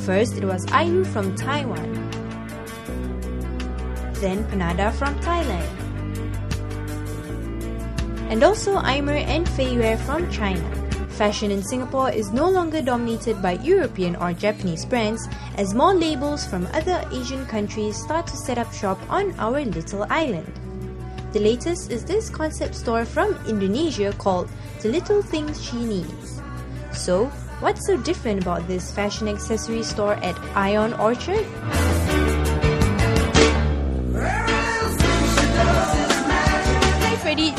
First, it was Ailu from Taiwan, then Panada from Thailand, and also Aimer and Feiware from China. Fashion in Singapore is no longer dominated by European or Japanese brands, as more labels from other Asian countries start to set up shop on our little island. The latest is this concept store from Indonesia called The Little Things She Needs. So, what's so different about this fashion accessory store at Ion Orchard?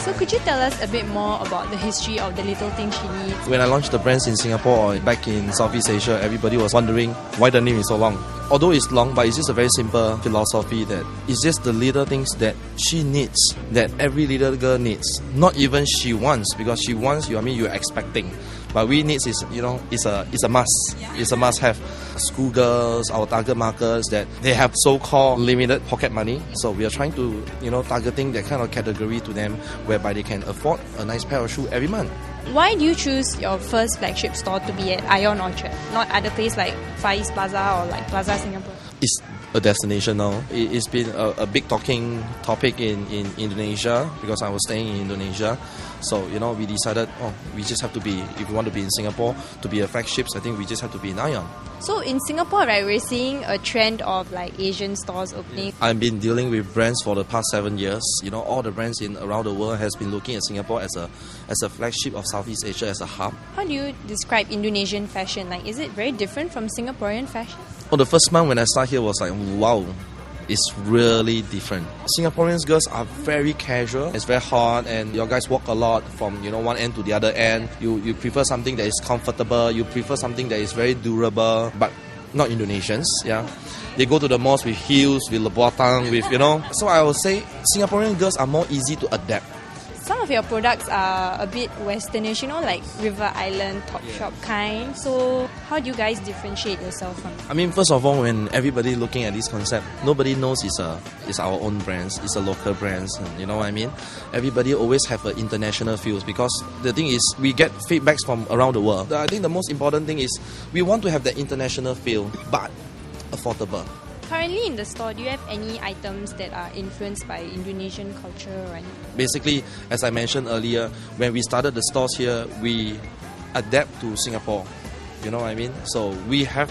So could you tell us a bit more about the history of the Little Things She Needs? When I launched the brands in Singapore or back in Southeast Asia, everybody was wondering why the name is so long. Although it's long, but it's just a very simple philosophy that it's just the little things that she needs, that every little girl needs. Not even she wants, because she wants you, you're expecting. But we needs is, it's a must. It's a must-have. Schoolgirls, our target markets, that they have so-called limited pocket money. So we are trying to, targeting that kind of category to them, whereby they can afford a nice pair of shoes every month. Why do you choose your first flagship store to be at Ion Orchard, not other place like Far East Plaza or like Plaza Singapore? It's a destination now. It's been a big talking topic in Indonesia, because I was staying in Indonesia. So, we decided, we just have to be, if we want to be in Singapore, to be a flagship, I think we just have to be in Ion. So in Singapore, right, we're seeing a trend of like Asian stores opening. I've been dealing with brands for the past 7 years. All the brands around the world has been looking at Singapore as a flagship of Southeast Asia, as a hub. How do you describe Indonesian fashion? Like, is it very different from Singaporean fashion? The first month when I started here was like, wow, it's really different. Singaporeans girls are very casual. It's very hot, and your guys walk a lot from one end to the other end. You prefer something that is comfortable. You prefer something that is very durable, but not Indonesians. Yeah, they go to the malls with heels, with lebuatang, with So I would say Singaporean girls are more easy to adapt. Some of your products are a bit westernish, like River Island, Topshop kind. So how do you guys differentiate yourself from? First of all, when everybody looking at this concept, nobody knows it's our own brands, it's a local brands, you know what I mean? Everybody always have an international feels, because the thing is, we get feedbacks from around the world. I think the most important thing is, we want to have that international feel, but affordable. Currently in the store, do you have any items that are influenced by Indonesian culture or anything? Basically, as I mentioned earlier, when we started the stores here, we adapt to Singapore. You know what I mean? So we have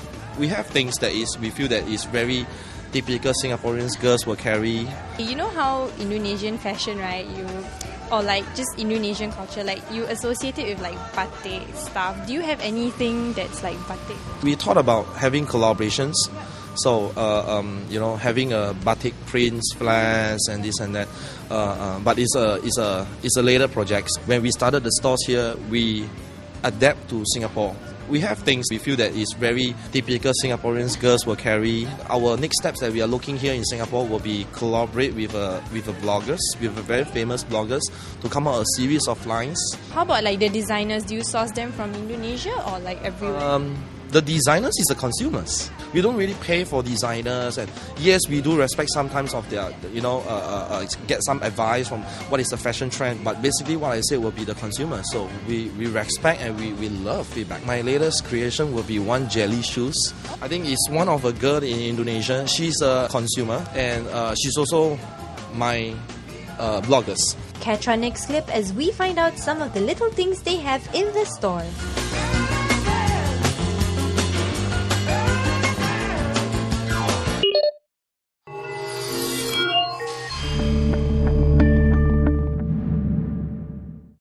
things that we feel that is very typical Singaporeans girls will carry. You know how Indonesian fashion, right? Or like just Indonesian culture, like you associate it with like batik stuff. Do you have anything that's like batik? We thought about having collaborations. So, having a batik prints, flags, and this and that. But it's a later project. When we started the stores here, we adapt to Singapore. We have things we feel that is very typical Singaporeans girls will carry. Our next steps that we are looking here in Singapore will be collaborate with bloggers, with very famous bloggers, to come out a series of lines. How about like the designers? Do you source them from Indonesia or like everywhere? The designers is the consumers. We don't really pay for designers, and yes, we do respect sometimes of their, get some advice from what is the fashion trend. But basically, what I say will be the consumer. So we respect and we love feedback. My latest creation will be one jelly shoes. I think it's one of a girl in Indonesia. She's a consumer, and she's also my bloggers. Catch our next clip as we find out some of the little things they have in the store.